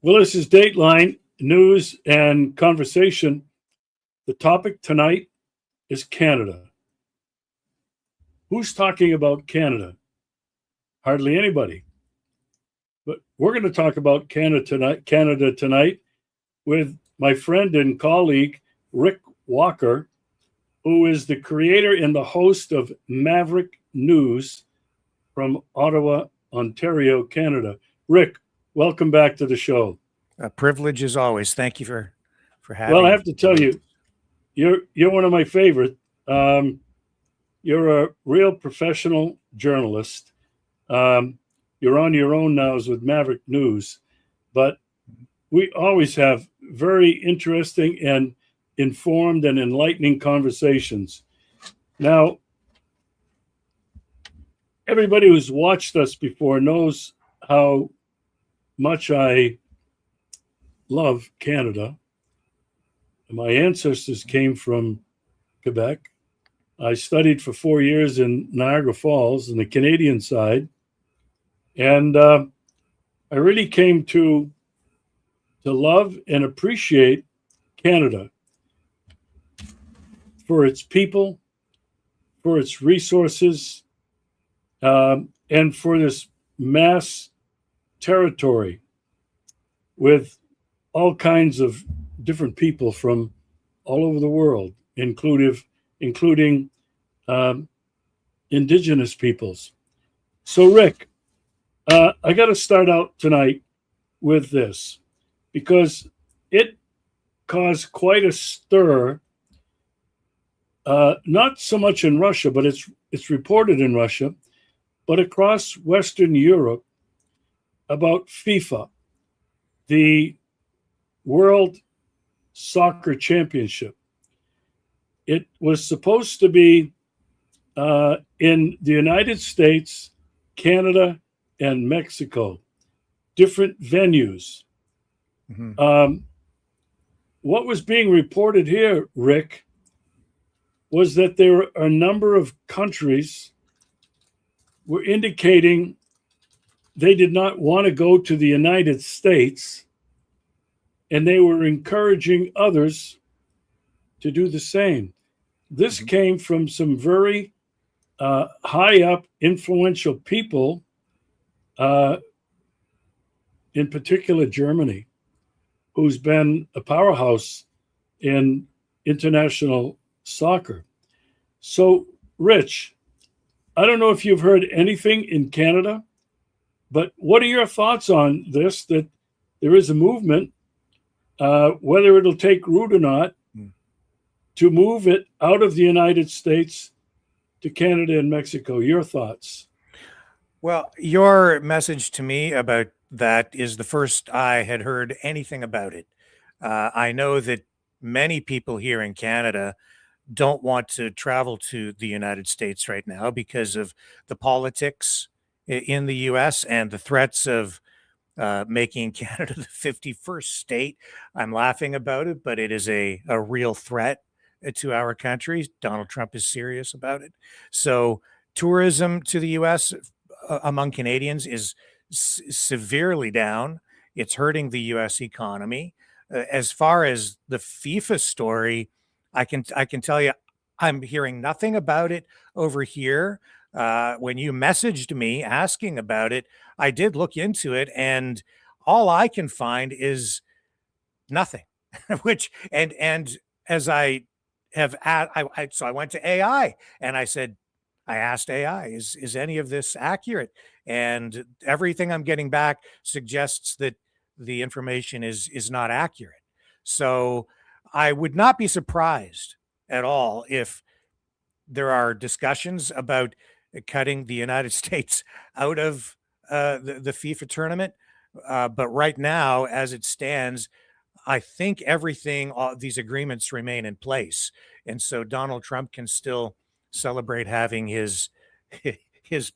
Well, this is Dateline News and Conversation. The topic tonight is Canada. Who's talking about Canada? Hardly anybody. But we're going to talk about Canada tonight with my friend and colleague, Rick Walker, who is the creator and the host of Maverick News from Ottawa, Ontario, Canada. Rick, welcome back to the show. A privilege as always. Thank you for having me. Well, I have to tell you, you're one of my favorite. You're a real professional journalist. You're on your own now with Maverick News, but we always have very interesting and informed and enlightening conversations. Now, everybody who's watched us before knows how much I love Canada. My ancestors came from Quebec. I studied for 4 years in Niagara Falls on the Canadian side. And I really came to love and appreciate Canada for its people, for its resources, and for this mass territory with all kinds of different people from all over the world, including indigenous peoples. So, Rick, I got to start out tonight with this because it caused quite a stir. Not so much in Russia, but it's reported in Russia, but across Western Europe about FIFA, the World Soccer Championship. It was supposed to be in the United States, Canada, and Mexico, different venues. Mm-hmm. What was being reported here, Rick, was that there are a number of countries were indicating they did not want to go to the United States, and they were encouraging others to do the same. This mm-hmm. came from some very high up, influential people, in particular Germany, who's been a powerhouse in international soccer. So, Rich, I don't know if you've heard anything in Canada, but what are your thoughts on this, that there is a movement, whether it'll take root or not, to move it out of the United States to Canada and Mexico? Your thoughts? Well, your message to me about that is the first I had heard anything about it. I know that many people here in Canada don't want to travel to the United States right now because of the politics in the U.S. and the threats of making Canada the 51st state. I'm laughing about it, but it is a real threat to our country. Donald Trump is serious about it. So tourism to the U.S. Among Canadians is severely down. It's hurting the U.S. economy. As far as the FIFA story, I can tell you, I'm hearing nothing about it over here. When you messaged me asking about it, I did look into it, and all I can find is nothing. Which and as I have so I went to AI and I asked AI, is any of this accurate? And everything I'm getting back suggests that the information is not accurate. So I would not be surprised at all if there are discussions about cutting the United States out of the FIFA tournament. But right now, as it stands, I think all these agreements remain in place. And so Donald Trump can still celebrate having his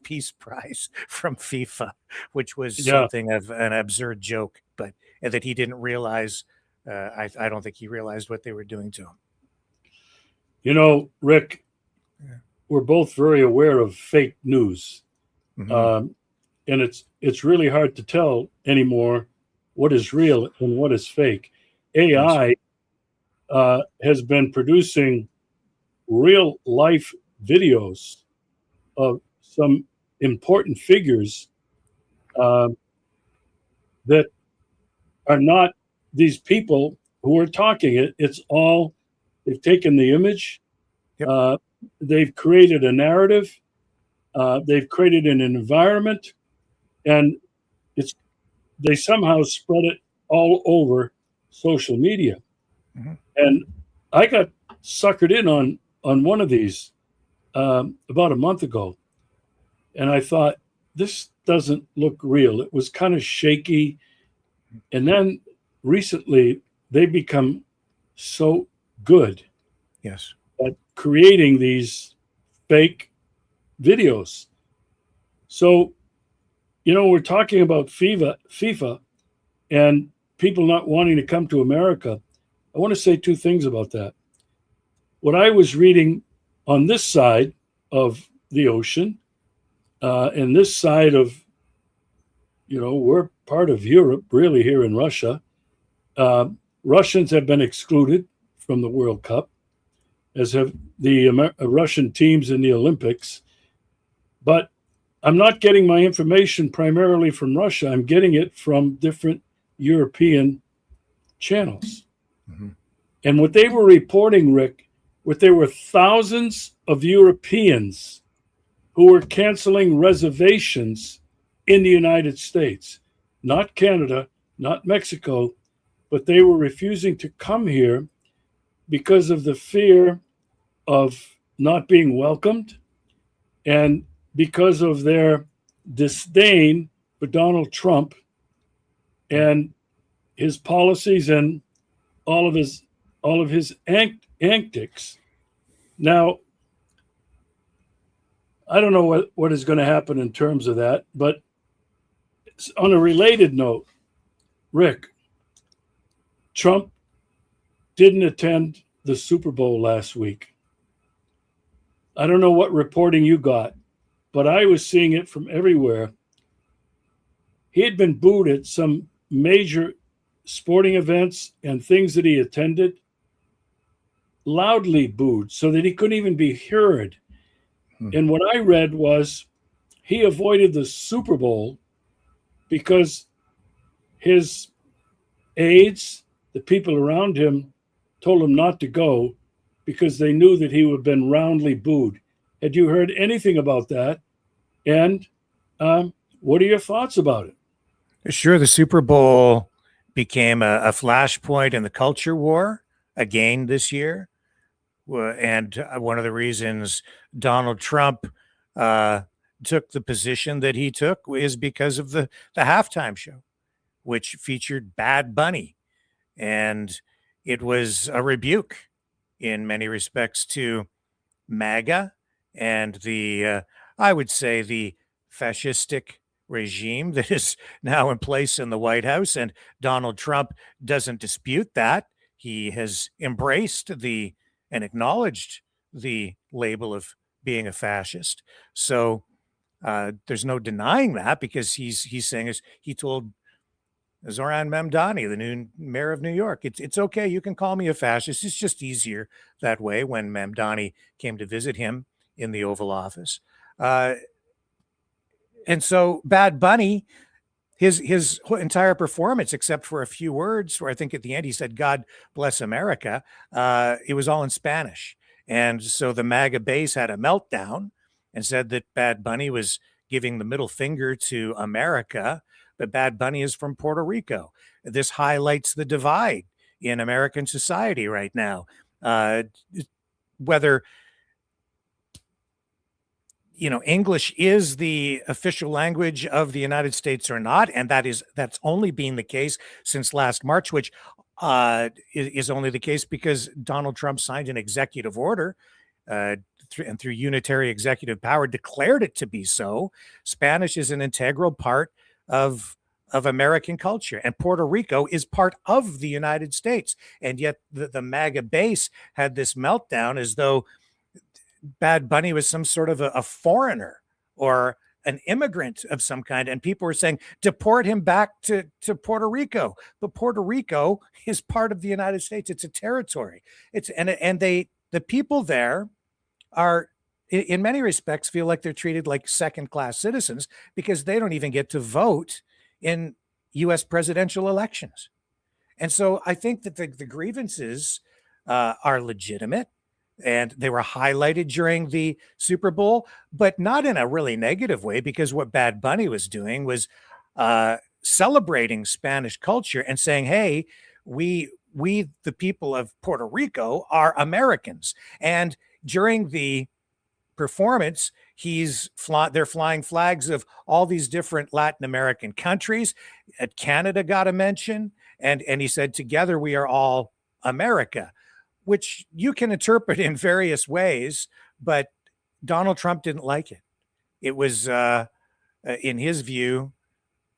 peace prize from FIFA, which was something of an absurd joke, but that he didn't realize. I don't think he realized what they were doing to him. You know, Rick, we're both very aware of fake news. Mm-hmm. And it's really hard to tell anymore what is real and what is fake. Yes. AI has been producing real life videos of some important figures uh, that are not these people who are talking. It's all, they've taken the image, Yep. they've created a narrative, they've created an environment, and it's they somehow spread it all over social media. Mm-hmm. And I got suckered in on one of these about a month ago, and I thought, this doesn't look real. It was kind of shaky, and then recently they become so good Yes. at creating these fake videos. So, we're talking about FIFA, and people not wanting to come to America. I want to say two things about that. What I was reading on this side of the ocean, and this side of, we're part of Europe, really, here in Russia. Russians have been excluded from the World Cup, as have the Russian teams in the Olympics. But I'm not getting my information primarily from Russia. I'm getting it from different European channels. Mm-hmm. And what they were reporting, Rick, there were thousands of Europeans who were canceling reservations in the United States, not Canada, not Mexico, but they were refusing to come here because of the fear of not being welcomed and because of their disdain for Donald Trump and his policies and all of his antics. Now, I don't know what is going to happen in terms of that, but on a related note, Rick, Trump didn't attend the Super Bowl last week. I don't know what reporting you got, but I was seeing it from everywhere. He had been booed at some major sporting events and things that he attended, loudly booed so that he couldn't even be heard. And what I read was he avoided the Super Bowl because his aides, the people around him, told him not to go because they knew that he would have been roundly booed. Had you heard anything about that? And what are your thoughts about it? Sure. The Super Bowl became a flashpoint in the culture war again this year. And one of the reasons Donald Trump took the position that he took is because of the halftime show, which featured Bad Bunny. And it was a rebuke in many respects to MAGA and the, I would say, the fascistic regime that is now in place in the White House. And Donald Trump doesn't dispute that. He has embraced and acknowledged the label of being a fascist. So there's no denying that, because he's saying, as he told Zoran Mamdani, the new mayor of New York, it's okay, you can call me a fascist. It's just easier that way. When Mamdani came to visit him in the Oval Office, and so Bad Bunny, his entire performance, except for a few words, where I think at the end he said "God bless America," it was all in Spanish, and so the MAGA base had a meltdown and said that Bad Bunny was giving the middle finger to America. But Bad Bunny is from Puerto Rico. This highlights the divide in American society right now. Whether English is the official language of the United States or not, and that's only been the case since last March, which is only the case because Donald Trump signed an executive order and through unitary executive power declared it to be so. Spanish is an integral part of American culture, and Puerto Rico is part of the United States. And yet the MAGA base had this meltdown as though Bad Bunny was some sort of a foreigner or an immigrant of some kind, and people were saying deport him back to Puerto Rico. But Puerto Rico is part of the United States. It's a territory. The people there are, in many respects, feel like they're treated like second-class citizens because they don't even get to vote in U.S. presidential elections. And so I think that the grievances are legitimate, and they were highlighted during the Super Bowl, but not in a really negative way, because what Bad Bunny was doing was celebrating Spanish culture and saying, hey, we the people of Puerto Rico are Americans. And during the performance, they're flying flags of all these different Latin American countries. Canada got a mention, and he said, together we are all America, which you can interpret in various ways, but Donald Trump didn't like it. It was, in his view,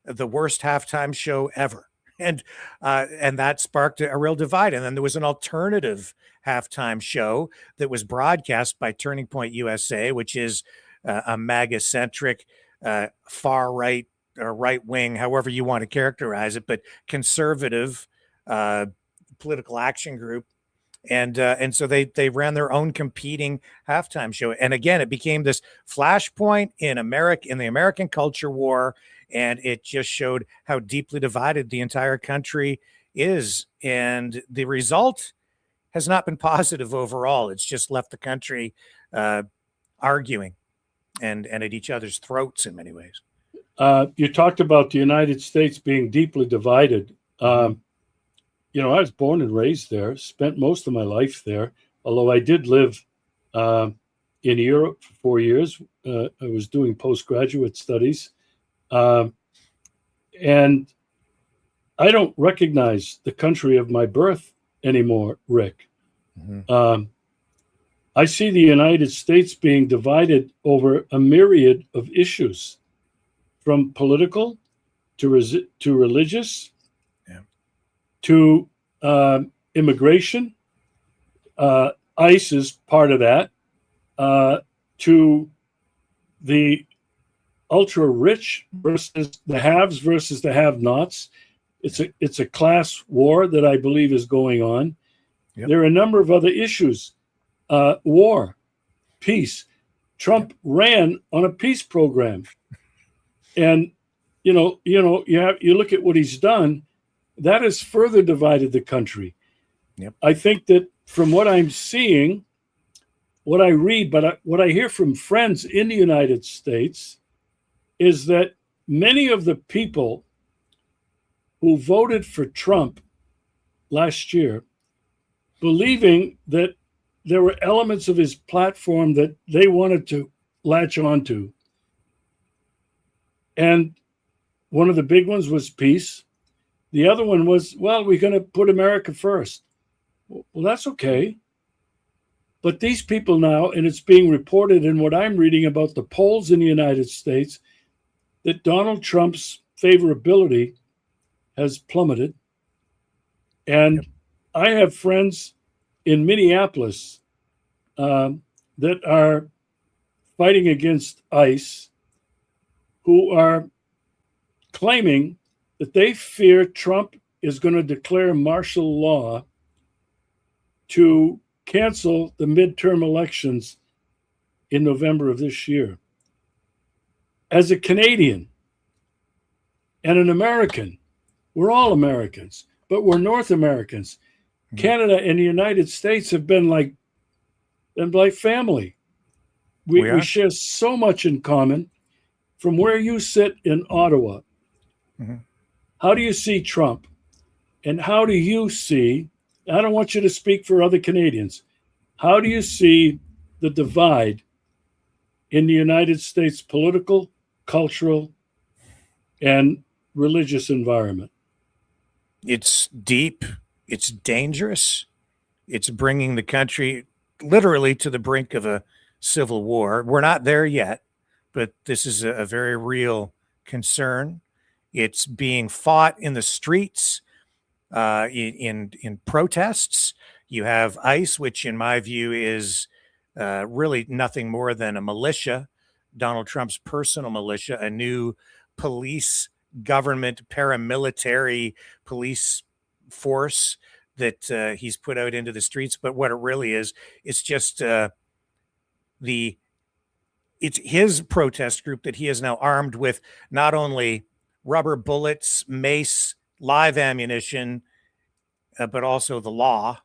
the worst halftime show ever. And that sparked a real divide. And then there was an alternative halftime show that was broadcast by Turning Point USA, which is a MAGA-centric, far right or right wing, however you want to characterize it, but conservative political action group. And so they ran their own competing halftime show. And again, it became this flashpoint in the American culture war. And it just showed how deeply divided the entire country is. And the result has not been positive overall. It's just left the country arguing and at each other's throats in many ways. You talked about the United States being deeply divided. I was born and raised there, spent most of my life there, although I did live in Europe for 4 years. I was doing postgraduate studies. And I don't recognize the country of my birth anymore, Rick. Mm-hmm. I see the United States being divided over a myriad of issues, from political to religious, to immigration. ICE is part of that, to the ultra rich versus the haves versus the have-nots. It's a class war that I believe is going on. Yep. There are a number of other issues. War, peace. Trump ran on a peace program, and you look at what he's done. That has further divided the country. Yep. I think that from what I'm seeing, what I read, but what I hear from friends in the United States, is that many of the people who voted for Trump last year, believing that there were elements of his platform that they wanted to latch onto. And one of the big ones was peace. The other one was, well, we're going to put America first. Well, that's okay. But these people now, and it's being reported in what I'm reading about the polls in the United States, that Donald Trump's favorability has plummeted. And I have friends in Minneapolis that are fighting against ICE who are claiming that they fear Trump is going to declare martial law to cancel the midterm elections in November of this year. As a Canadian and an American, we're all Americans, but we're North Americans. Mm-hmm. Canada and the United States have been like family. We share so much in common. From where you sit in Ottawa, mm-hmm. How do you see Trump? And how do you see, I don't want you to speak for other Canadians, how do you see the divide in the United States political, cultural, and religious environment? It's deep. It's dangerous. It's bringing the country literally to the brink of a civil war. We're not there yet, but this is a very real concern. It's being fought in the streets, in protests. You have ICE, which in my view is really nothing more than a militia Donald Trump's personal militia, a new police, government, paramilitary police force that he's put out into the streets. But what it really is, it's just it's his protest group that he is now armed with not only rubber bullets, mace, live ammunition, but also the law.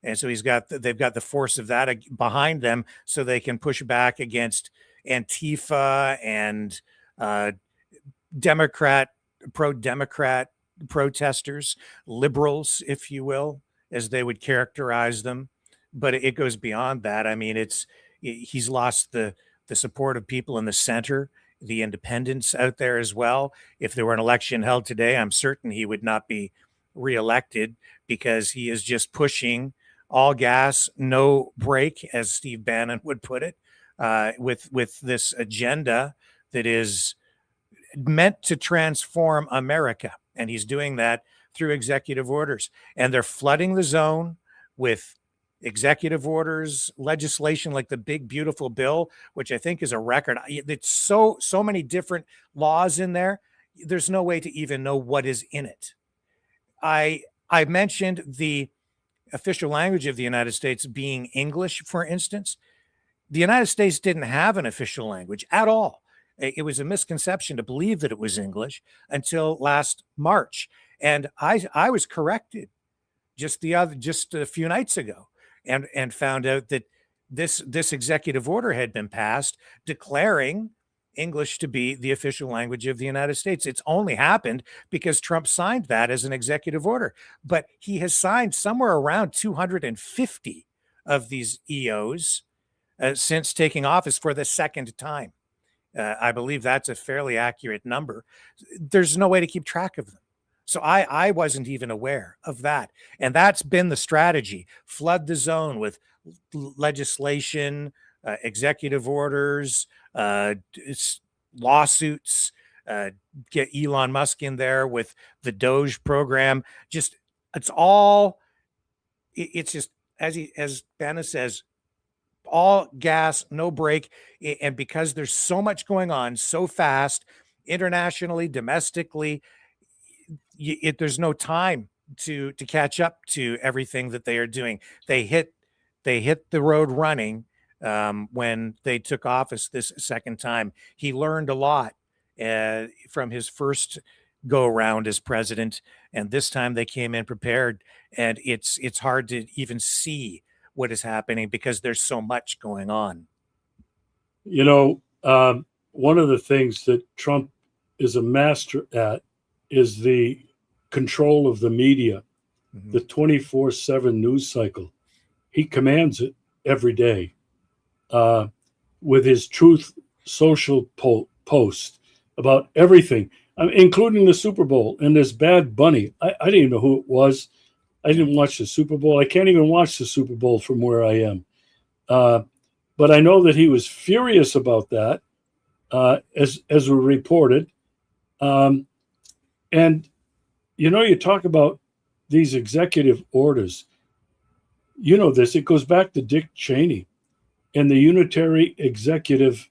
And so they've got the force of that behind them, so they can push back against Antifa and pro-Democrat protesters, liberals, if you will, as they would characterize them. But it goes beyond that. I mean, he's lost the support of people in the center, the independents out there as well. If there were an election held today, I'm certain he would not be reelected, because he is just pushing all gas, no brake, as Steve Bannon would put it, with this agenda that is meant to transform America. And he's doing that through executive orders. And they're flooding the zone with executive orders, legislation like the big, beautiful bill, which I think is a record. It's so many different laws in there. There's no way to even know what is in it. I mentioned the official language of the United States being English, for instance. The United States didn't have an official language at all. It was a misconception to believe that it was English until last March. And I was corrected just a few nights ago, and found out that this executive order had been passed declaring English to be the official language of the United States. It's only happened because Trump signed that as an executive order. But he has signed somewhere around 250 of these EOs since taking office for the second time. I believe that's a fairly accurate number. There's no way to keep track of them. So I wasn't even aware of that. And that's been the strategy. Flood the zone with legislation, executive orders, lawsuits, get Elon Musk in there with the Doge program. Just, it's just, as Bannon says, all gas, no brake. And because there's so much going on so fast, internationally, domestically, there's no time to catch up to everything that they are doing. They hit the road running when they took office this second time. He learned a lot from his first go around as president, and this time they came in prepared. And it's hard to even see what is happening because there's so much going on. You know, one of the things that Trump is a master at is the control of the media, the 24/7 news cycle. He commands it every day with his Truth Social post about everything, including the Super Bowl and this Bad Bunny. I didn't even know who it was. I didn't watch the Super Bowl. I can't even watch the Super Bowl from where I am. But I know that he was furious about that, as we reported. And, you know, you talk about these executive orders. You know this. It goes back to Dick Cheney and the unitary executive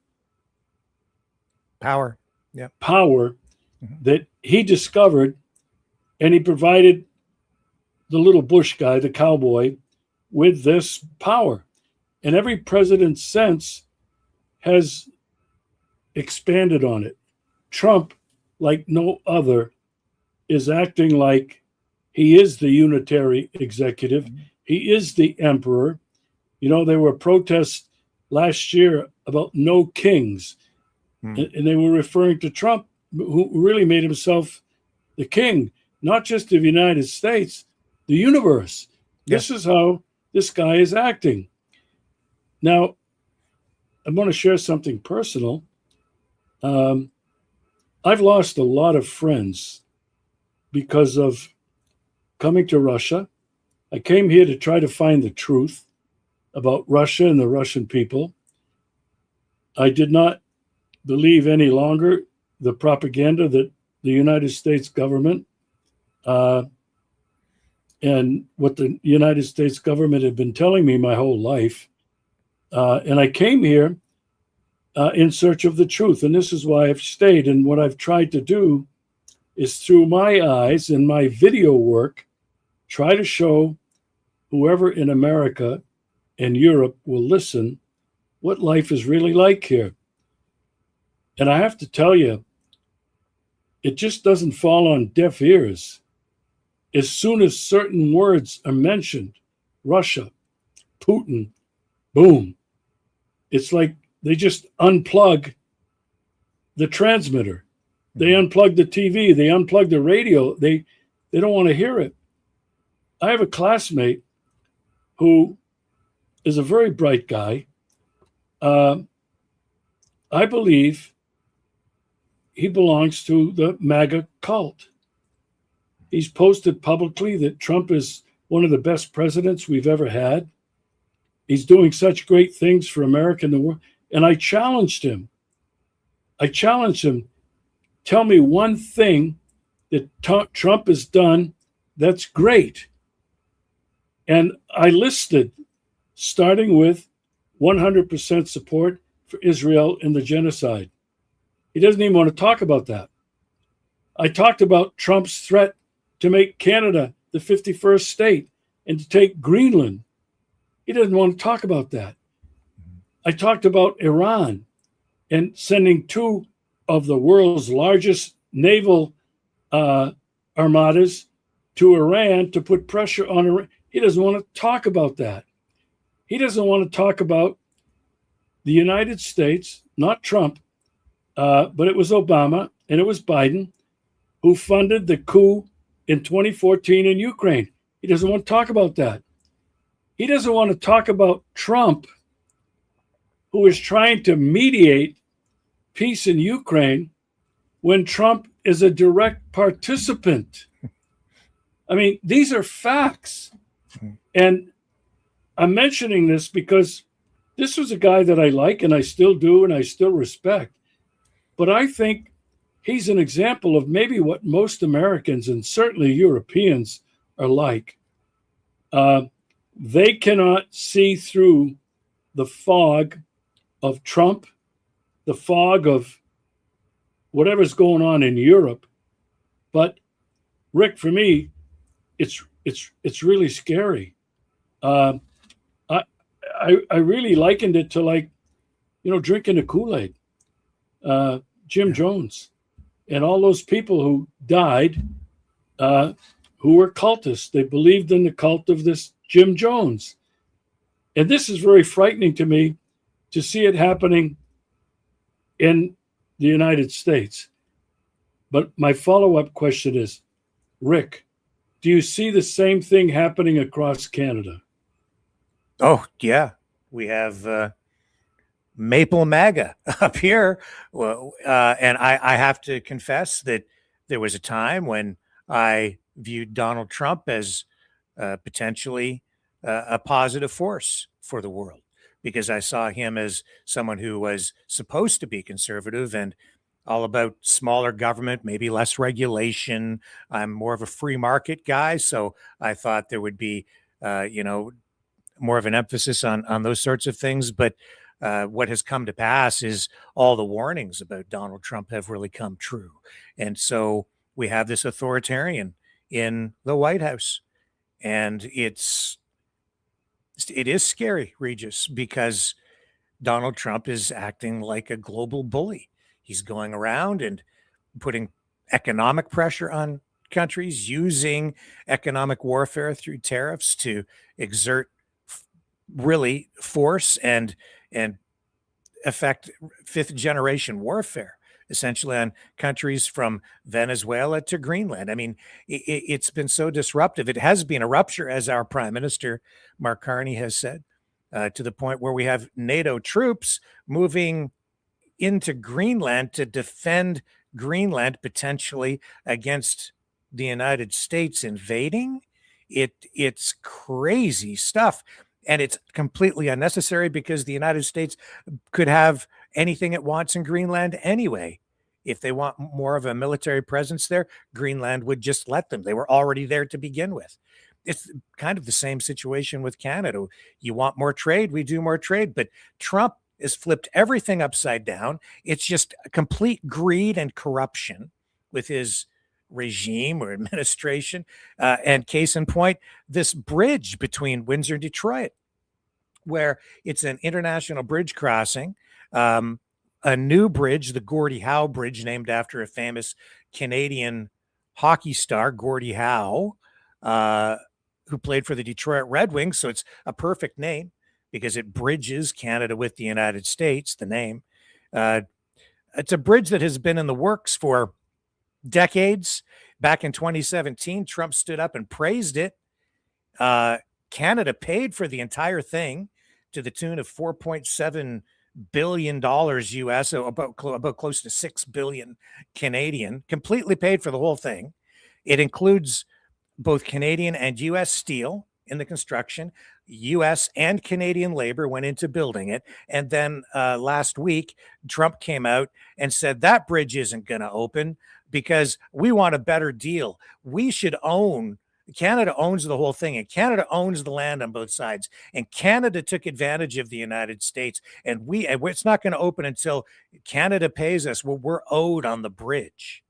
power that he discovered, and he provided the little Bush guy, the cowboy, with this power. And every president since has expanded on it. Trump, like no other, is acting like he is the unitary executive. He is the emperor. You know, there were protests last year about no kings. And they were referring to Trump, who really made himself the king, not just of the United States, the universe. This is how this guy is acting. Now, I'm going to share something personal. I've lost a lot of friends because of coming to Russia. I came here to try to find the truth about Russia and the Russian people. I did not believe any longer the propaganda that the United States government and what the United States government had been telling me my whole life. And I came here in search of the truth. And this is why I've stayed. And what I've tried to do is through my eyes and my video work, try to show whoever in America and Europe will listen what life is really like here. And I have to tell you, it just doesn't fall on deaf ears. As soon as certain words are mentioned, Russia, Putin, boom. It's like they just unplug the transmitter. They unplug the TV. They unplug the radio. They don't want to hear it. I have a classmate who is a very bright guy. I believe he belongs to the MAGA cult. He's posted publicly that Trump is one of the best presidents we've ever had. He's doing such great things for America and the world. And I challenged him. Tell me one thing that Trump has done that's great. And I listed, starting with 100% support for Israel in the genocide. He doesn't even want to talk about that. I talked about Trump's threat to make Canada the 51st state and to take Greenland. He doesn't want to talk about that. I talked about Iran and sending two of the world's largest naval armadas to Iran to put pressure on Iran. He doesn't want to talk about that. He doesn't want to talk about the United States, not Trump, but it was Obama and it was Biden who funded the coup in 2014 in Ukraine. He doesn't want to talk about that. He doesn't want to talk about Trump, who is trying to mediate peace in Ukraine when Trump is a direct participant. I mean, these are facts. And I'm mentioning this because this was a guy that I like and I still do and I still respect. But I think he's an example of maybe what most Americans and certainly Europeans are like. They cannot see through the fog of Trump, the fog of whatever's going on in Europe. But Rick, for me, it's really scary. I really likened it to, like, drinking a Kool-Aid. Jim Jones and all those people who died, who were cultists. They believed in the cult of this Jim Jones. And this is very frightening to me to see it happening in the United States. But my follow-up question is, Rick, do you see the same thing happening across Canada? Oh, yeah. We have Maple MAGA up here. Well, and I have to confess that there was a time when I viewed Donald Trump as potentially a positive force for the world, because I saw him as someone who was supposed to be conservative and all about smaller government, maybe less regulation. I'm more of a free market guy, so I thought there would be, more of an emphasis on those sorts of things. But what has come to pass is all the warnings about Donald Trump have really come true. And so we have this authoritarian in the White House. And it is scary, Regis, because Donald Trump is acting like a global bully. He's going around and putting economic pressure on countries, using economic warfare through tariffs to exert really force and affect fifth generation warfare, essentially, on countries from Venezuela to Greenland. I mean, it's been so disruptive. It has been a rupture, as our Prime Minister, Mark Carney, has said, to the point where we have NATO troops moving into Greenland to defend Greenland potentially against the United States invading. It's crazy stuff. And it's completely unnecessary because the United States could have anything it wants in Greenland anyway. If they want more of a military presence there, Greenland would just let them. They were already there to begin with. It's kind of the same situation with Canada. You want more trade, we do more trade. But Trump has flipped everything upside down. It's just complete greed and corruption with his regime or administration. And case in point, this bridge between Windsor and Detroit, where it's an international bridge crossing, a new bridge, the Gordie Howe Bridge, named after a famous Canadian hockey star, Gordie Howe, who played for the Detroit Red Wings. So it's a perfect name because it bridges Canada with the United States, the name. It's a bridge that has been in the works for decades. Back in 2017, Trump stood up and praised it. Canada paid for the entire thing to the tune of $4.7 billion US, so about close to 6 billion Canadian, completely paid for the whole thing. It includes both Canadian and US steel in the construction. US and Canadian labor went into building it. And then last week, Trump came out and said that bridge isn't going to open because we want a better deal. We should own Canada owns the whole thing, and Canada owns the land on both sides. And Canada took advantage of the United States, and it's not going to open until Canada pays us what we're owed on the bridge.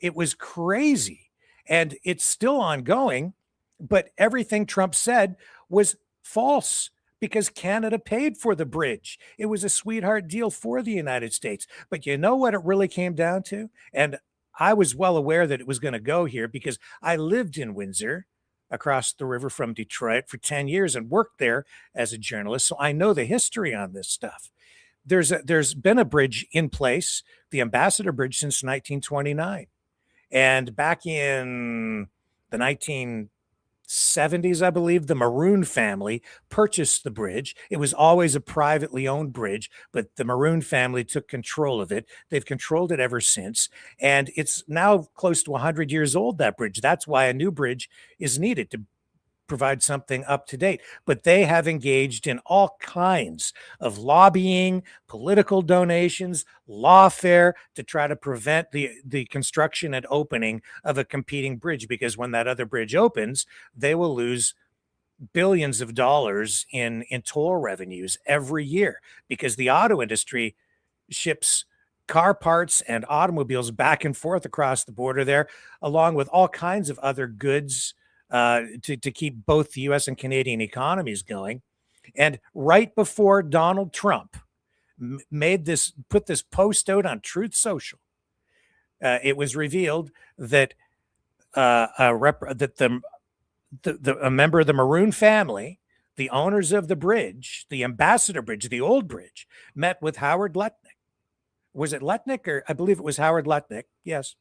It was crazy, and it's still ongoing. But everything Trump said was false because Canada paid for the bridge. It was a sweetheart deal for the United States. But you know what it really came down to? And I was well aware that it was going to go here because I lived in Windsor across the river from Detroit for 10 years and worked there as a journalist. So I know the history on this stuff. There's been a bridge in place, the Ambassador Bridge, since 1929. And back in the 1970s, I believe, the Maroon family purchased the bridge. It was always a privately owned bridge, but the Maroon family took control of it. They've controlled it ever since. And it's now close to 100 years old, that bridge. That's why a new bridge is needed to provide something up to date. But they have engaged in all kinds of lobbying, political donations, lawfare to try to prevent the construction and opening of a competing bridge, because when that other bridge opens, they will lose billions of dollars in toll revenues every year, because the auto industry ships car parts and automobiles back and forth across the border there, along with all kinds of other goods to keep both the U.S. and Canadian economies going. And right before Donald Trump put this post out on Truth Social, it was revealed that a member of the Maroon family, the owners of the bridge, the Ambassador Bridge, the old bridge, met with Howard Lutnick. Was it Lutnick? Or I believe it was Howard Lutnick. Yes.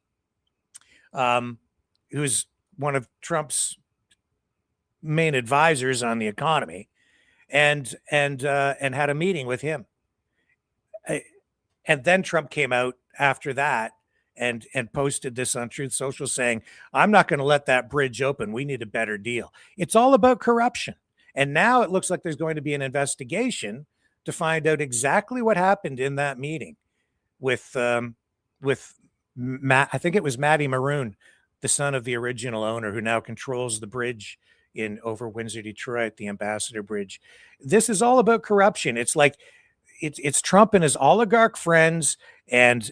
Who's one of Trump's main advisors on the economy, and had a meeting with him. And then Trump came out after that and posted this on Truth Social saying, I'm not going to let that bridge open. We need a better deal. It's all about corruption. And now it looks like there's going to be an investigation to find out exactly what happened in that meeting with Matt, I think it was Matty Maroon, the son of the original owner, who now controls the bridge over Windsor, Detroit, the Ambassador Bridge. This is all about corruption. It's like it's Trump and his oligarch friends and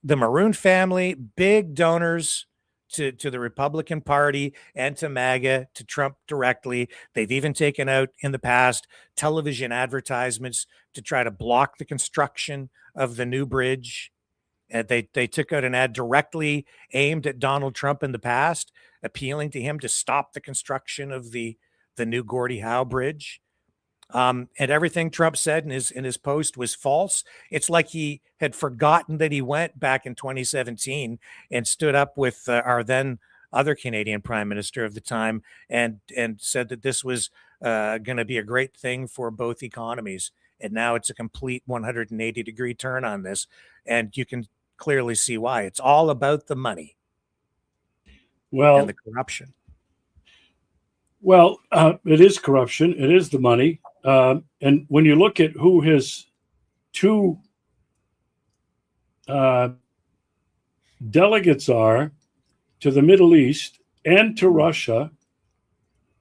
the Maroon family, big donors to the Republican Party and to MAGA, to Trump directly. They've even taken out in the past television advertisements to try to block the construction of the new bridge. And they took out an ad directly aimed at Donald Trump in the past, appealing to him to stop the construction of the new Gordie Howe Bridge. And everything Trump said in his post was false. It's like he had forgotten that he went back in 2017 and stood up with our then other Canadian Prime Minister of the time and said that this was going to be a great thing for both economies. And now it's a complete 180-degree turn on this. And you can clearly see why. It's all about the money. Well, and the corruption. Well, it is corruption. It is the money. And when you look at who his two delegates are to the Middle East and to Russia,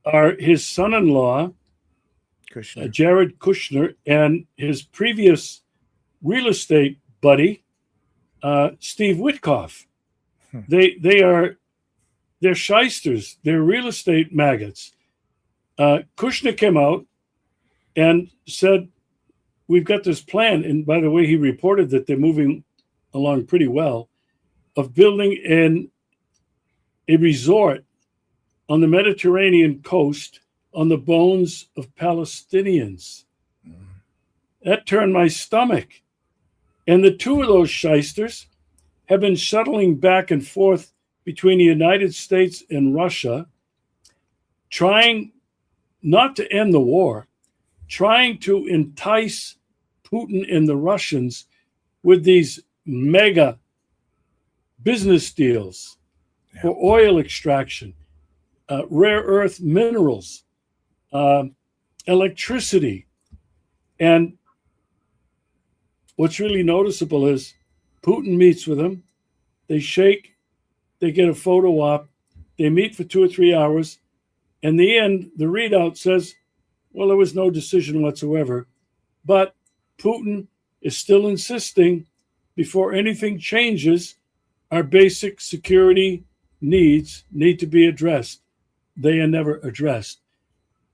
are his son-in-law, Kushner. Jared Kushner, and his previous real estate buddy, Steve Witkoff. They're shysters. They're real estate maggots. Kushner came out and said, we've got this plan. And by the way, he reported that they're moving along pretty well, of building a resort on the Mediterranean coast on the bones of Palestinians. That turned my stomach. And the two of those shysters have been shuttling back and forth between the United States and Russia, trying not to end the war, trying to entice Putin and the Russians with these mega business deals for oil extraction, rare earth minerals, electricity. And what's really noticeable is Putin meets with them, they shake, they get a photo op, they meet for 2 or 3 hours. In the end, the readout says, well, there was no decision whatsoever. But Putin is still insisting, before anything changes, our basic security needs need to be addressed. They are never addressed.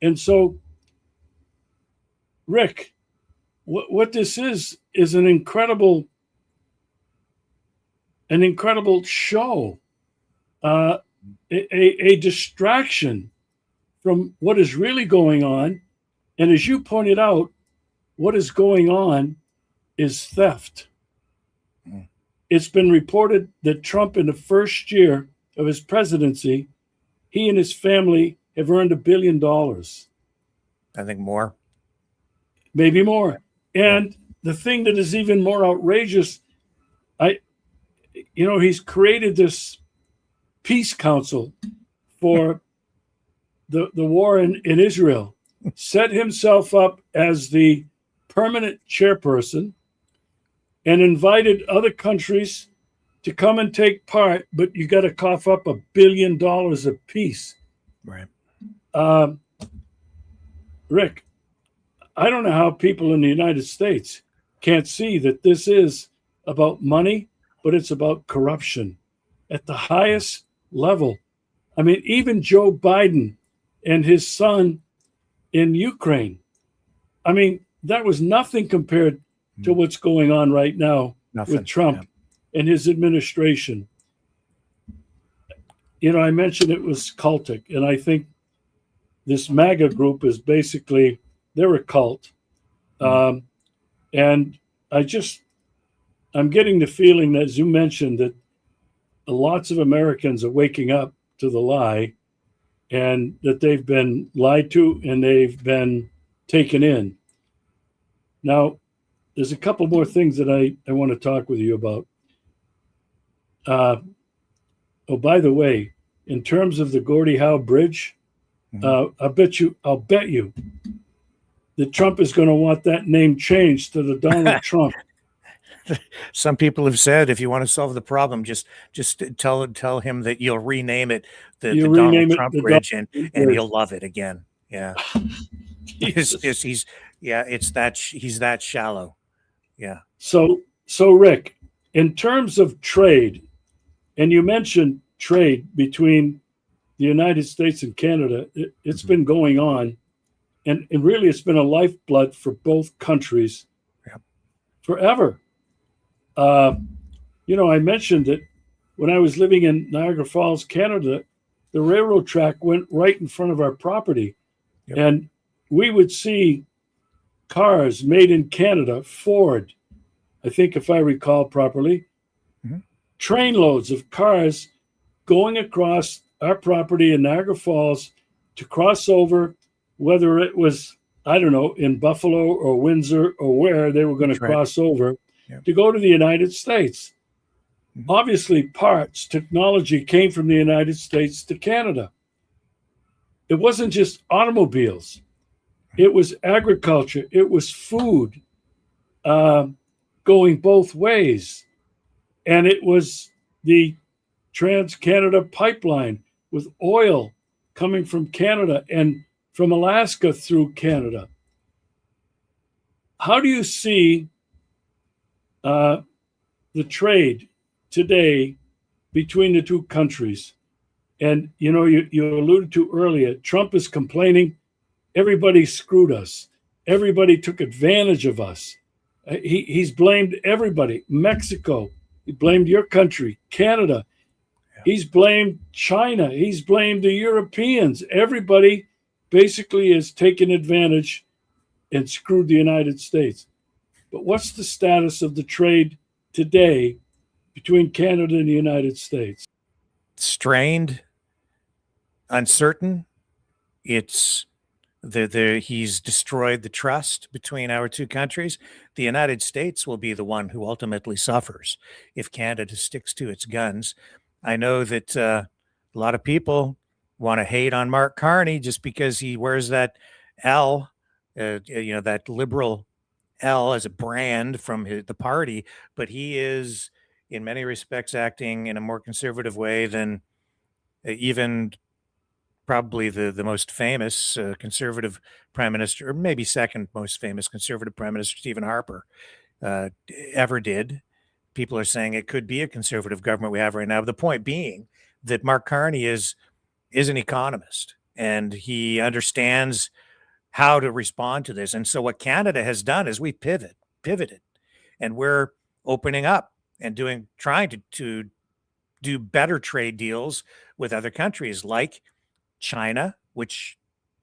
And so, Rick, what this is an incredible show, a distraction from what is really going on. And as you pointed out, what is going on is theft. It's been reported that Trump, in the first year of his presidency, he and his family have earned $1 billion. I think more. Maybe more. And the thing that is even more outrageous, he's created this peace council for the war in Israel, set himself up as the permanent chairperson, and invited other countries to come and take part, but you got to cough up $1 billion apiece. Right. Rick, I don't know how people in the United States can't see that this is about money, but it's about corruption at the highest level. I mean, even Joe Biden and his son in Ukraine, I mean, that was nothing compared to what's going on right now with Trump and his administration. I mentioned it was cultic, and I think this MAGA group is basically, they're a cult. And I'm getting the feeling that, as you mentioned, that lots of Americans are waking up to the lie, and that they've been lied to and they've been taken in. Now, there's a couple more things that I want to talk with you about. By the way, in terms of the Gordie Howe Bridge, I'll bet you that Trump is going to want that name changed to the Donald Trump. Some people have said, if you want to solve the problem, just tell him that you'll rename it the Donald Trump Bridge, and he'll love it again. Yeah, he's that shallow. Yeah. So Rick, in terms of trade, and you mentioned trade between the United States and Canada, it's been going on, and really it's been a lifeblood for both countries forever. I mentioned that when I was living in Niagara Falls, Canada, the railroad track went right in front of our property. Yep. And we would see cars made in Canada, Ford, I think if I recall properly, trainloads of cars going across our property in Niagara Falls to cross over, whether it was, I don't know, in Buffalo or Windsor or where they were going to cross over to go to the United States. Obviously, parts, technology came from the United States to Canada. It wasn't just automobiles. It was agriculture. It was food going both ways. And it was the Trans-Canada pipeline with oil coming from Canada and from Alaska through Canada. how do you see the trade today between the two countries? And you alluded to earlier, Trump is complaining everybody screwed us. Everybody took advantage of us. He's blamed everybody. Mexico, he blamed your country, Canada. He's blamed China. He's blamed the Europeans. Everybody basically has taken advantage and screwed the United States. But what's the status of the trade today between Canada and the United States? Strained, uncertain. It's he's destroyed the trust between our two countries. The United States will be the one who ultimately suffers if Canada sticks to its guns. I know that a lot of people want to hate on Mark Carney just because he wears that L, that liberal L as a brand from the party, but he is in many respects acting in a more conservative way than even probably the most famous conservative prime minister, or maybe second most famous conservative prime minister, Stephen Harper, ever did. People are saying it could be a conservative government we have right now. But the point being that Mark Carney is an economist and he understands how to respond to this. And so what Canada has done is we pivoted, and we're opening up and trying to do better trade deals with other countries like China, which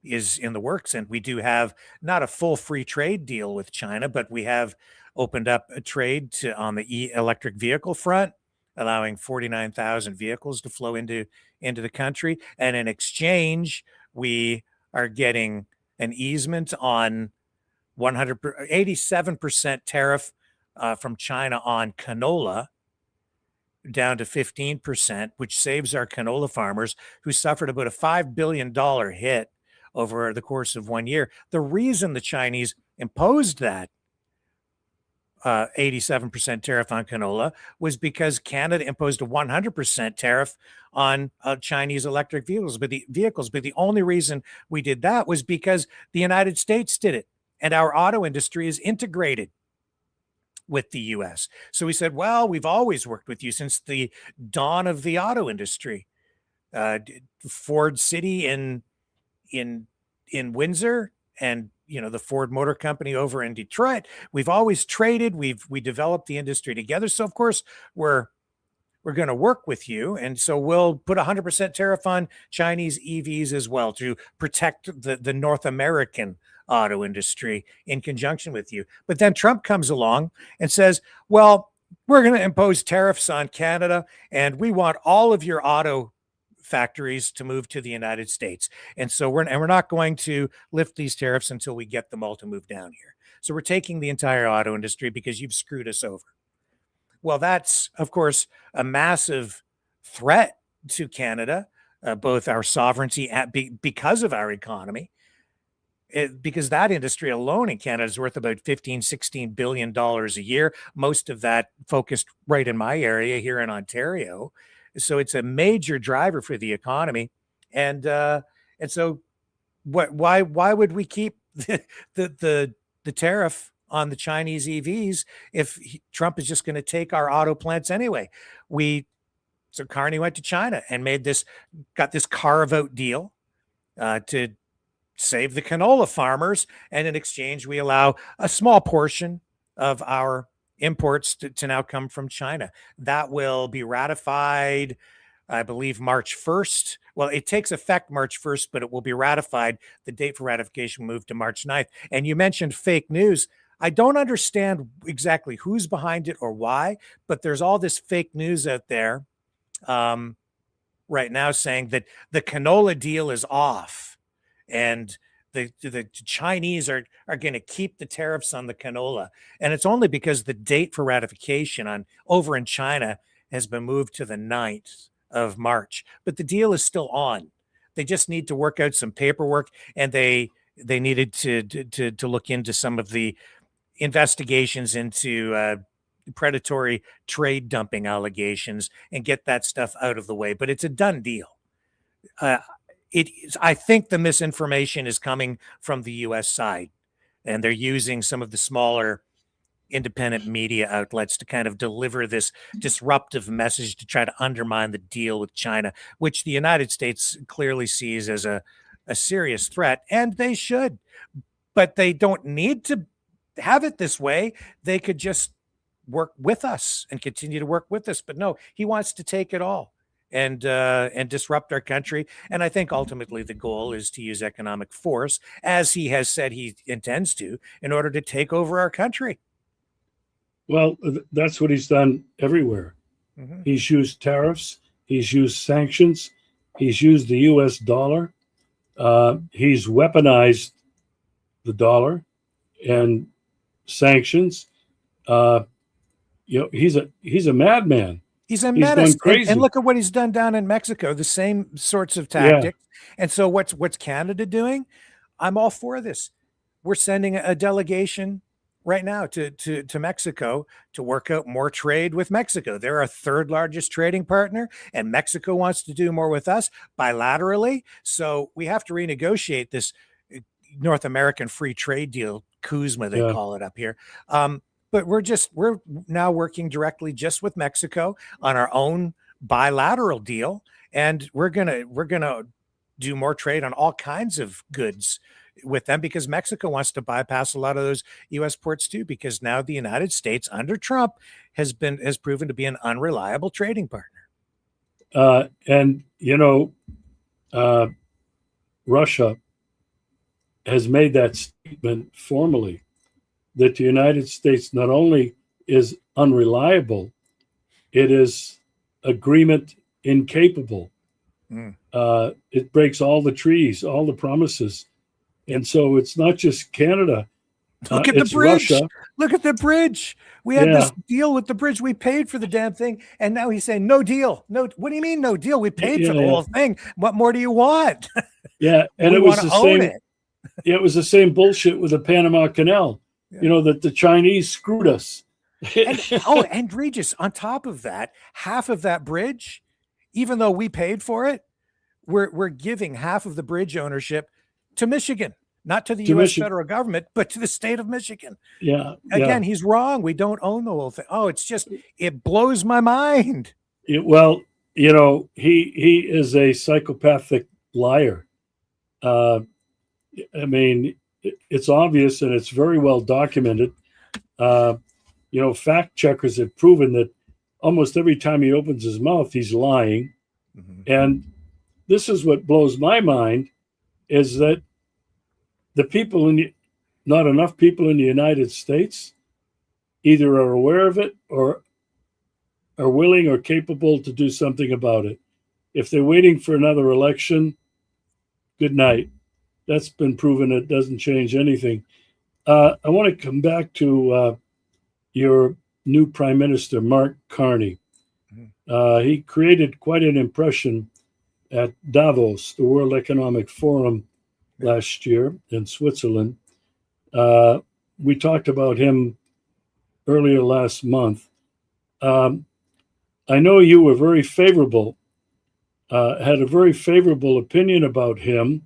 is in the works. And we do have not a full free trade deal with China, but we have opened up a trade on the electric vehicle front, allowing 49,000 vehicles to flow into the country. And in exchange, we are getting an easement on 87% tariff from China on canola, down to 15%, which saves our canola farmers who suffered about a $5 billion hit over the course of 1 year. The reason the Chinese imposed that 87% tariff on canola was because Canada imposed a 100% tariff on Chinese electric vehicles. But the only reason we did that was because the United States did it, and our auto industry is integrated with the US. So we said, well, we've always worked with you since the dawn of the auto industry. Ford City in Windsor, and the Ford Motor Company over in Detroit. We've always traded. We developed the industry together. So of course we're going to work with you, and so we'll put 100% tariff on Chinese EVs as well to protect the North American auto industry in conjunction with you. But then Trump comes along and says, well, we're going to impose tariffs on Canada, and we want all of your auto factories to move to the United States. And so we're not going to lift these tariffs until we get them all to move down here. So we're taking the entire auto industry because you've screwed us over. Well, that's, of course, a massive threat to Canada, both our sovereignty because of our economy, because that industry alone in Canada is worth about $15-16 billion a year. Most of that focused right in my area here in Ontario. So it's a major driver for the economy. And so why would we keep the tariff on the Chinese EVs if Trump is just going to take our auto plants anyway? So Carney went to China and got this carve-out deal to save the canola farmers, and in exchange we allow a small portion of our imports to now come from China. That will be ratified, I believe, March 1st. Well, it takes effect March 1st, but it will be ratified. The date for ratification moved to March 9th. And you mentioned fake news. I don't understand exactly who's behind it or why, but there's all this fake news out there right now saying that the canola deal is off, and the Chinese are going to keep the tariffs on the canola. And it's only because the date for ratification over in China has been moved to the 9th of March. But the deal is still on. They just need to work out some paperwork, and they needed to look into some of the investigations into predatory trade dumping allegations and get that stuff out of the way. But it's a done deal. I think the misinformation is coming from the U.S. side. and they're using some of the smaller independent media outlets to kind of deliver this disruptive message to try to undermine the deal with China, which the United States clearly sees as a serious threat, and they should. But they don't need to have it this way. They could just work with us and continue to work with us. But no, he wants to take it all and disrupt our country. And I think ultimately the goal is to use economic force, as he has said he intends to, in order to take over our country. Well, that's what he's done everywhere. Mm-hmm. He's used tariffs. He's used sanctions. He's used the U.S. dollar. He's weaponized the dollar and sanctions. He's a madman. He's a He's menace. gone crazy. And look at what he's done down in Mexico, the same sorts of tactics. Yeah. And so what's Canada doing? I'm all for this. We're sending a delegation right now to Mexico to work out more trade with Mexico. They're our third largest trading partner, and Mexico wants to do more with us bilaterally. So we have to renegotiate this North American free trade deal, CUSMA, they call it up here. But we're now working directly just with Mexico on our own bilateral deal, and we're gonna do more trade on all kinds of goods with them, because Mexico wants to bypass a lot of those U.S. ports too, because now the United States under Trump has proven to be an unreliable trading partner. And Russia has made that statement formally, that the United States not only is unreliable, it is agreement incapable. It breaks all the treaties, all the promises. And so it's not just Canada. Look at the bridge. Russia. Look at the bridge. We had this deal with the bridge. We paid for the damn thing. And now he's saying, no deal. No. What do you mean, no deal? We paid for the whole thing. What more do you want? Yeah. And it was the same. It was the same bullshit with the Panama Canal, that the Chinese screwed us. And Regis, on top of that, half of that bridge, even though we paid for it, we're giving half of the bridge ownership to Michigan, not to the U.S. federal government, but to the state of Michigan. Yeah. Again, he's wrong. We don't own the whole thing. Oh, it blows my mind. He is a psychopathic liar. It's obvious, and it's very well documented. Fact checkers have proven that almost every time he opens his mouth, he's lying. Mm-hmm. And this is what blows my mind, is that not enough people in the United States either are aware of it or are willing or capable to do something about it. If they're waiting for another election, good night. That's been proven. It doesn't change anything. I want to come back to your new Prime Minister, Mark Carney. He created quite an impression at Davos, the World Economic Forum, last year in Switzerland. We talked about him earlier last month. I know you were very favorable, had a very favorable opinion about him.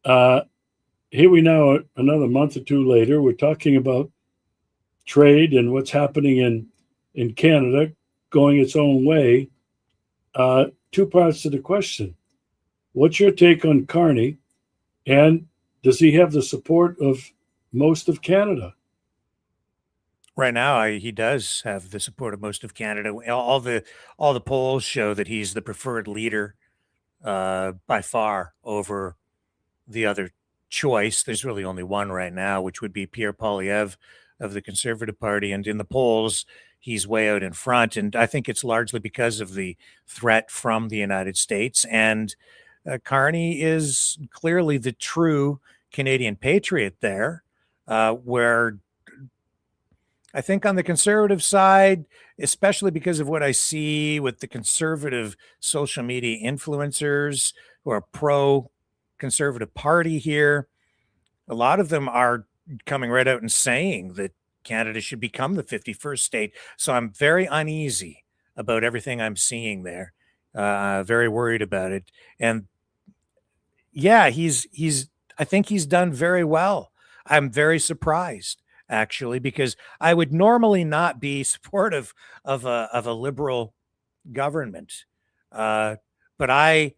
Here we now, another month or two later, we're talking about trade and what's happening in Canada going its own way. Two parts to the question. What's your take on Carney? And does he have the support of most of Canada? Right now, he does have the support of most of Canada. All the polls show that he's the preferred leader by far over the other choice. There's really only one right now, which would be Pierre Poilievre of the Conservative Party. And in the polls, he's way out in front. And I think it's largely because of the threat from the United States. And Carney is clearly the true Canadian patriot there, where I think on the conservative side, especially because of what I see with the conservative social media influencers who are pro-conservative party here, a lot of them are coming right out and saying that Canada should become the 51st state. So I'm very uneasy about everything I'm seeing there, very worried about it. And yeah, I think he's done very well. I'm very surprised, actually, because I would normally not be supportive of a liberal government. But I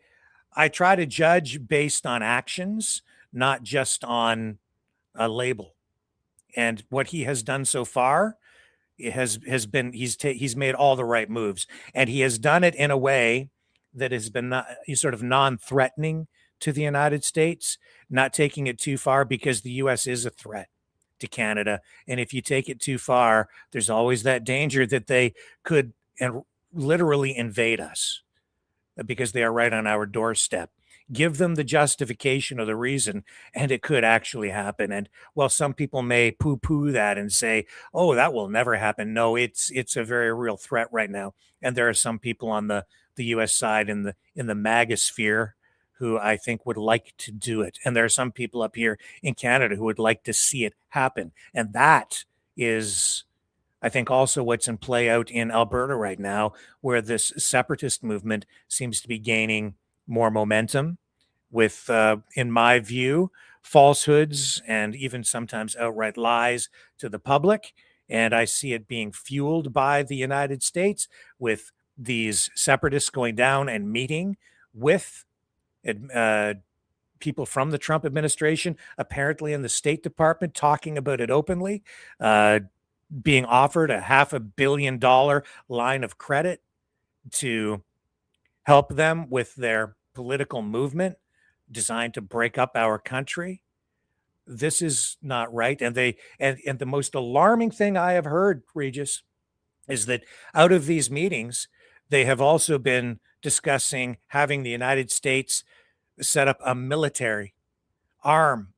try to judge based on actions, not just on a label. And what he has done so far has been he's made all the right moves, and he has done it in a way that has been he's sort of non-threatening to the United States, not taking it too far, because the U.S. is a threat to Canada, and if you take it too far, there's always that danger that they could and literally invade us because they are right on our doorstep. Give them the justification or the reason, and it could actually happen. And while some people may poo-poo that and say, "Oh, that will never happen," no, it's a very real threat right now. And there are some people on the U.S. side in the MAGA sphere who I think would like to do it, and there are some people up here in Canada who would like to see it happen. And that is, I think, also what's in play out in Alberta right now, where this separatist movement seems to be gaining more momentum with, in my view, falsehoods and even sometimes outright lies to the public. And I see it being fueled by the United States, with these separatists going down and meeting with uh, people from the Trump administration, apparently in the State Department, talking about it openly. Being offered a $500 million line of credit to help them with their political movement designed to break up our country. This is not right. And the most alarming thing I have heard, Regis, is that out of these meetings, they have also been discussing having the United States set up a military arm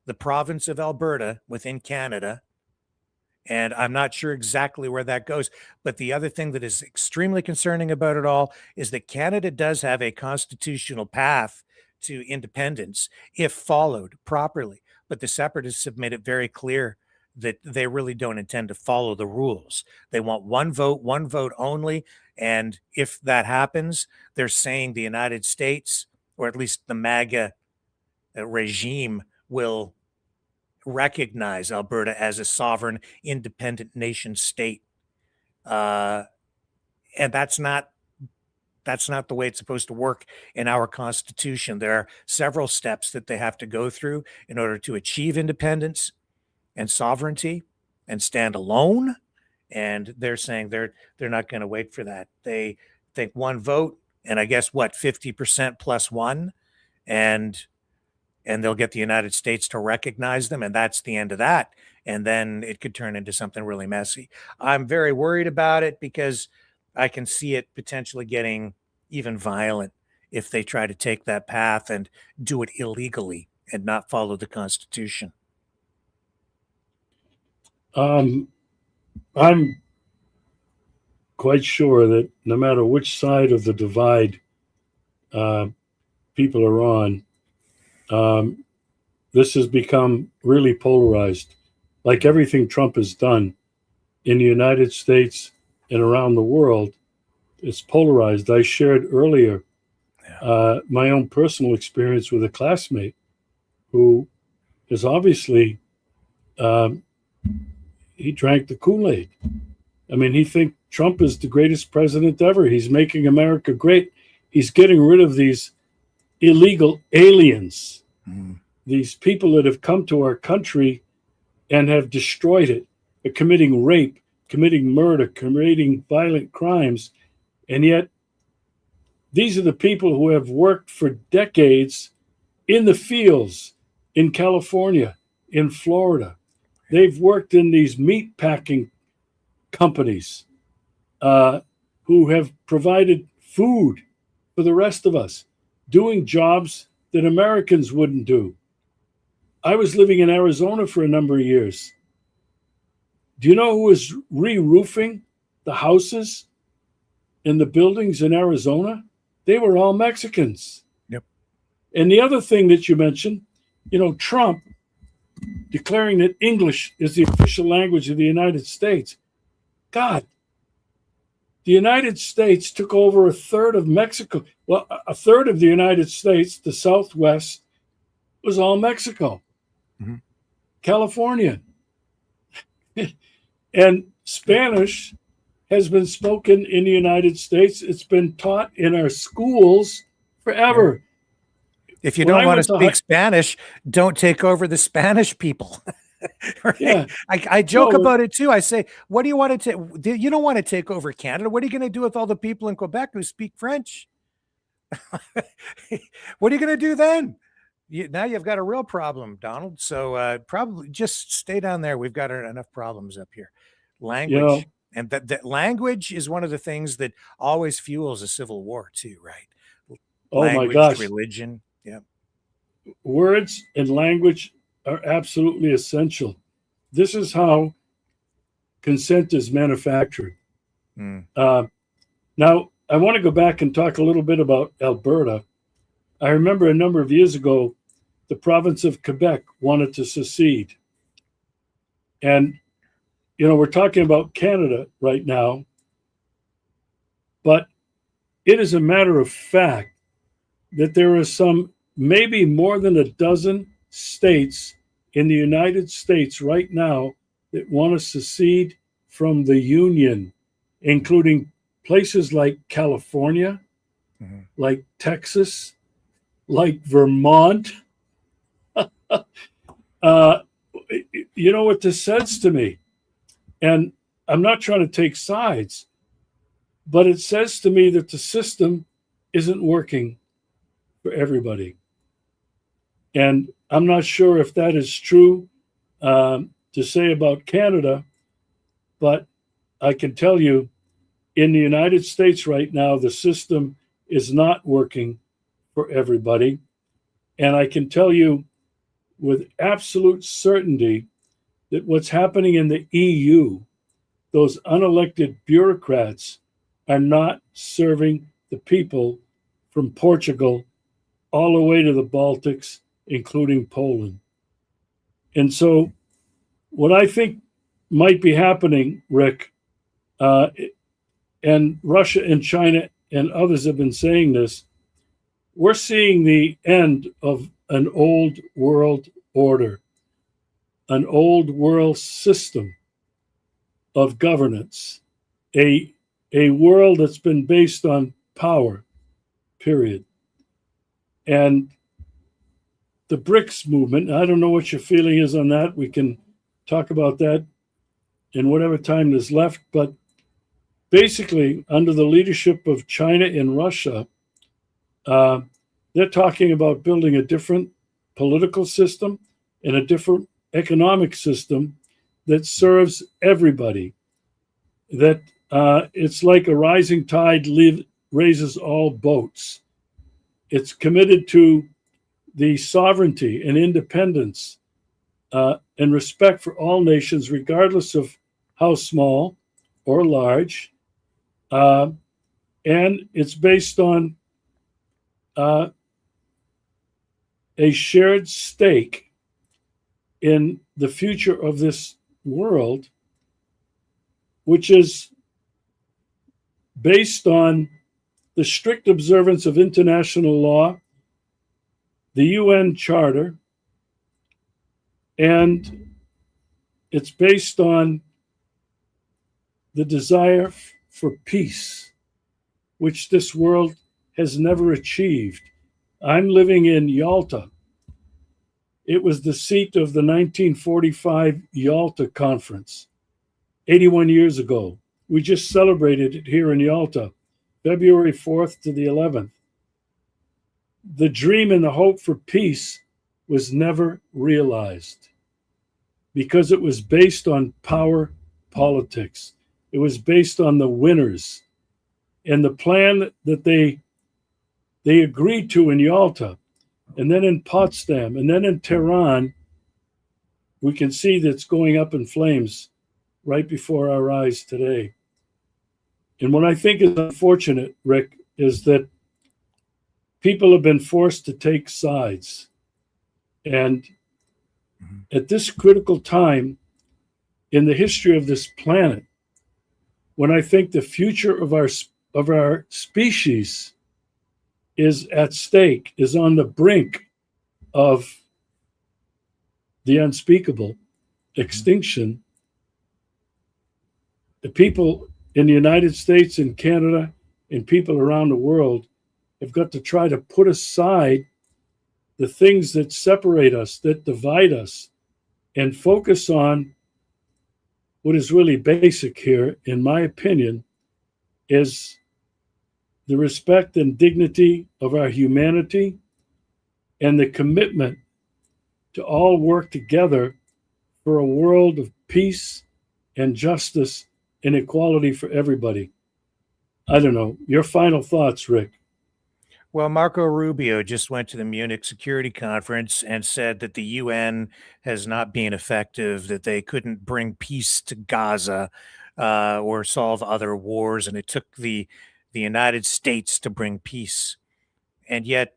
the province of Alberta within Canada. And I'm not sure exactly where that goes. But the other thing that is extremely concerning about it all is that Canada does have a constitutional path to independence if followed properly. But the separatists have made it very clear that they really don't intend to follow the rules. They want one vote only. And if that happens, they're saying the United States, or at least the MAGA regime, will recognize Alberta as a sovereign, independent nation state, and that's not the way it's supposed to work in our Constitution. There are several steps that they have to go through in order to achieve independence and sovereignty and stand alone. And they're saying they're not going to wait for that. They think one vote, and I guess what, 50% plus one, and they'll get the United States to recognize them, and that's the end of that. And then it could turn into something really messy. I'm very worried about it because I can see it potentially getting even violent if they try to take that path and do it illegally and not follow the Constitution. I'm quite sure that no matter which side of the divide people are on, this has become really polarized. Like everything Trump has done in the United States and around the world, it's polarized. I shared earlier my own personal experience with a classmate who is obviously, he drank the Kool-Aid. I mean, he thinks Trump is the greatest president ever. He's making America great. He's getting rid of these illegal aliens, these people that have come to our country and have destroyed it, committing rape, committing murder, committing violent crimes. And yet, these are the people who have worked for decades in the fields in California, in Florida. They've worked in these meat packing companies who have provided food for the rest of us, doing jobs that Americans wouldn't do. I was living in Arizona for a number of years. Do you know who was re-roofing the houses in the buildings in Arizona? They were all Mexicans. Yep. And the other thing that you mentioned, Trump declaring that English is the official language of the United States. God, the United States took over a third of Mexico. Well, a third of the United States, the Southwest, was all Mexico. Mm-hmm. California. And Spanish has been spoken in the United States. It's been taught in our schools forever. If you When don't I want to went to speak Spanish, don't take over the Spanish people. Right? yeah, I joke no, about it too. I say, what do you want to take? You don't want to take over Canada. What are you going to do with all the people in Quebec who speak French? What are you going to do then? Now you've got a real problem, Donald. So probably just stay down there. We've got enough problems up here. you know, Language. And that language is one of the things that always fuels a civil war too, right? oh my Language, gosh, religion. Yeah. words and language are absolutely essential. This is how consent is manufactured. Mm. Now, I want to go back and talk a little bit about Alberta. I remember a number of years ago, the province of Quebec wanted to secede. And, we're talking about Canada right now, but it is a matter of fact that there are some, maybe more than a dozen states in the United States right now that want to secede from the Union, including places like California, like Texas, like Vermont. You know what this says to me? And I'm not trying to take sides, but it says to me that the system isn't working for everybody. And I'm not sure if that is true to say about Canada, but I can tell you in the United States right now, the system is not working for everybody. And I can tell you with absolute certainty that what's happening in the EU, those unelected bureaucrats, are not serving the people from Portugal all the way to the Baltics, including Poland. And so, what I think might be happening, Rick, and Russia and China and others have been saying this, we're seeing the end of an old world order, an old world system of governance, a world that's been based on power, period. And the BRICS movement, I don't know what your feeling is on that. We can talk about that in whatever time is left. But basically, under the leadership of China and Russia, they're talking about building a different political system and a different economic system that serves everybody. That it's like a rising tide raises all boats. It's committed to the sovereignty and independence and respect for all nations, regardless of how small or large. And it's based on a shared stake in the future of this world, which is based on the strict observance of international law, the UN Charter, and it's based on the desire for peace, which this world has never achieved. I'm living in Yalta. It was the seat of the 1945 Yalta Conference, 81 years ago. We just celebrated it here in Yalta, February 4th to the 11th. The dream and the hope for peace was never realized because it was based on power politics. It was based on the winners. And the plan that they agreed to in Yalta, and then in Potsdam, and then in Tehran, we can see that's going up in flames right before our eyes today. And what I think is unfortunate, Rick, is that people have been forced to take sides. And at this critical time in the history of this planet, when I think the future of our species is at stake, is on the brink of the unspeakable, extinction, the people in the United States and Canada and people around the world have got to try to put aside the things that separate us, that divide us, and focus on what is really basic here, in my opinion, is the respect and dignity of our humanity and the commitment to all work together for a world of peace and justice and equality for everybody. I don't know. Your final thoughts, Rick? Well, Marco Rubio just went to the Munich Security Conference and said that the UN has not been effective, that they couldn't bring peace to Gaza or solve other wars, and it took the United States to bring peace. And yet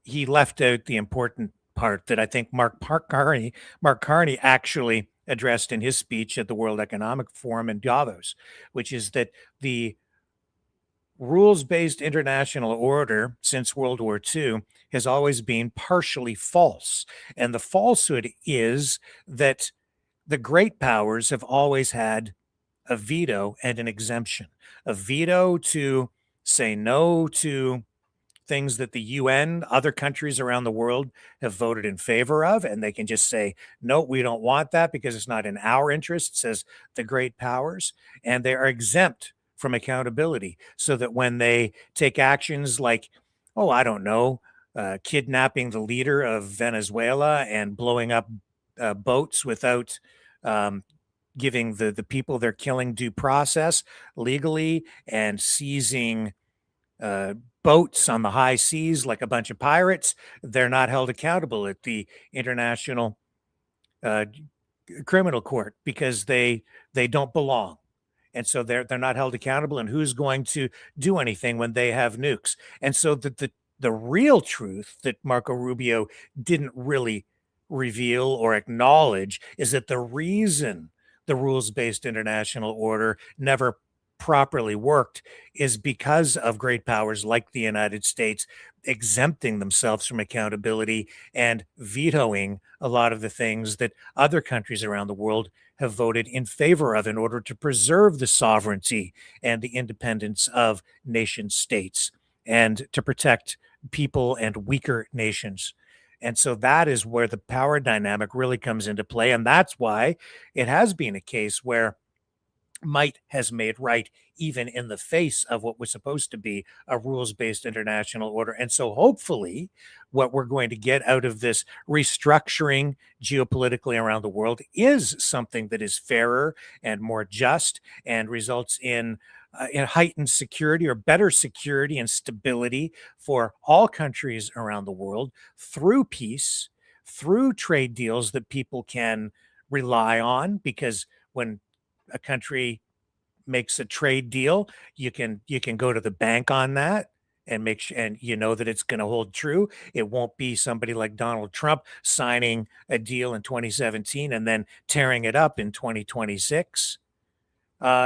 he left out the important part that I think Mark Carney actually addressed in his speech at the World Economic Forum in Davos, which is that the rules-based international order since World War II has always been partially false. And the falsehood is that the great powers have always had a veto and an exemption, a veto to say no to things that the UN, other countries around the world have voted in favor of, and they can just say, no, we don't want that because it's not in our interest, says the great powers, and they are exempt from accountability so that when they take actions like, oh, I don't know, kidnapping the leader of Venezuela and blowing up boats without giving the people they're killing due process legally and seizing boats on the high seas like a bunch of pirates, they're not held accountable at the International Criminal Court because they don't belong. And so they're not held accountable. And who's going to do anything when they have nukes? And so the real truth that Marco Rubio didn't really reveal or acknowledge is that the reason the rules-based international order never properly worked is because of great powers like the United States exempting themselves from accountability and vetoing a lot of the things that other countries around the world have voted in favor of in order to preserve the sovereignty and the independence of nation states and to protect people and weaker nations. And so that is where the power dynamic really comes into play. And that's why it has been a case where might has made right, even in the face of what was supposed to be a rules-based international order. And so hopefully what we're going to get out of this restructuring geopolitically around the world is something that is fairer and more just and results in heightened security or better security and stability for all countries around the world through peace, through trade deals that people can rely on, because when a country makes a trade deal, you can go to the bank on that and make sure, and you know that it's going to hold true. It won't be somebody like Donald Trump signing a deal in 2017 and then tearing it up in 2026.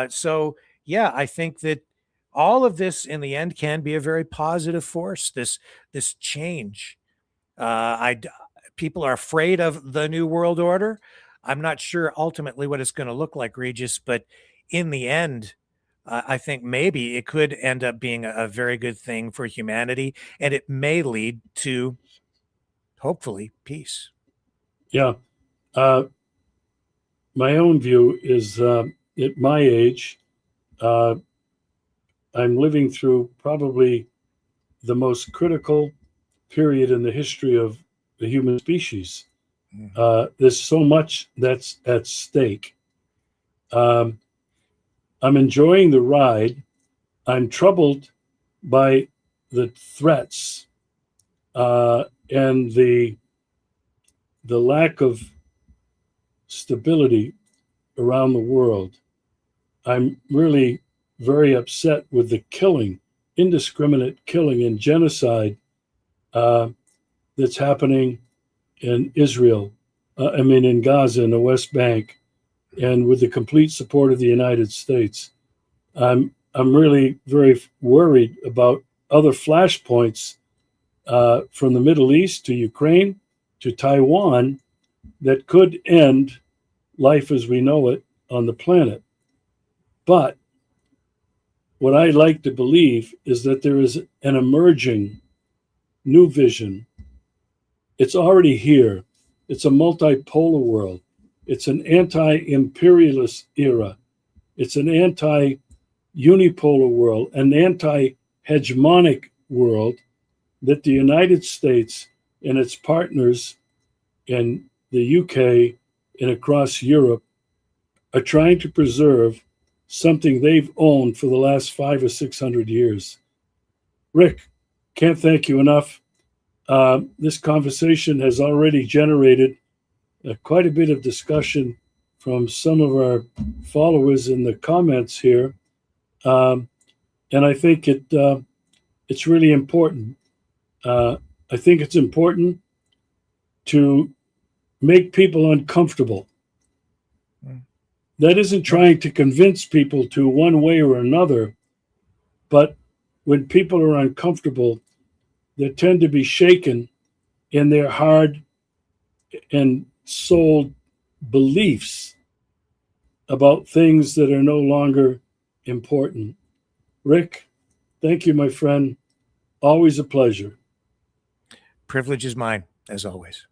So yeah, I think that all of this in the end can be a very positive force. This change. People are afraid of the new world order. I'm not sure ultimately what it's going to look like, Regis, but in the end, I think maybe it could end up being a very good thing for humanity, and it may lead to, hopefully, peace. Yeah. My own view is at my age, I'm living through probably the most critical period in the history of the human species. There's so much that's at stake. I'm enjoying the ride. I'm troubled by the threats and the lack of stability around the world. I'm really very upset with the killing, indiscriminate killing and genocide that's happening in Israel, in Gaza and the West Bank, and with the complete support of the United States. I'm really very worried about other flashpoints from the Middle East to Ukraine to Taiwan that could end life as we know it on the planet. But what I like to believe is that there is an emerging new vision. It's already here. It's a multipolar world. It's an anti-imperialist era. It's an anti-unipolar world, an anti-hegemonic world that the United States and its partners in the UK and across Europe are trying to preserve something they've owned for the last 500 or 600 years. Rick, can't thank you enough. This conversation has already generated quite a bit of discussion from some of our followers in the comments here. And I think it's really important. I think it's important to make people uncomfortable. That isn't trying to convince people to one way or another, but when people are uncomfortable, they tend to be shaken in their hard and souled beliefs about things that are no longer important. Rick, thank you, my friend. Always a pleasure. Privilege is mine, as always.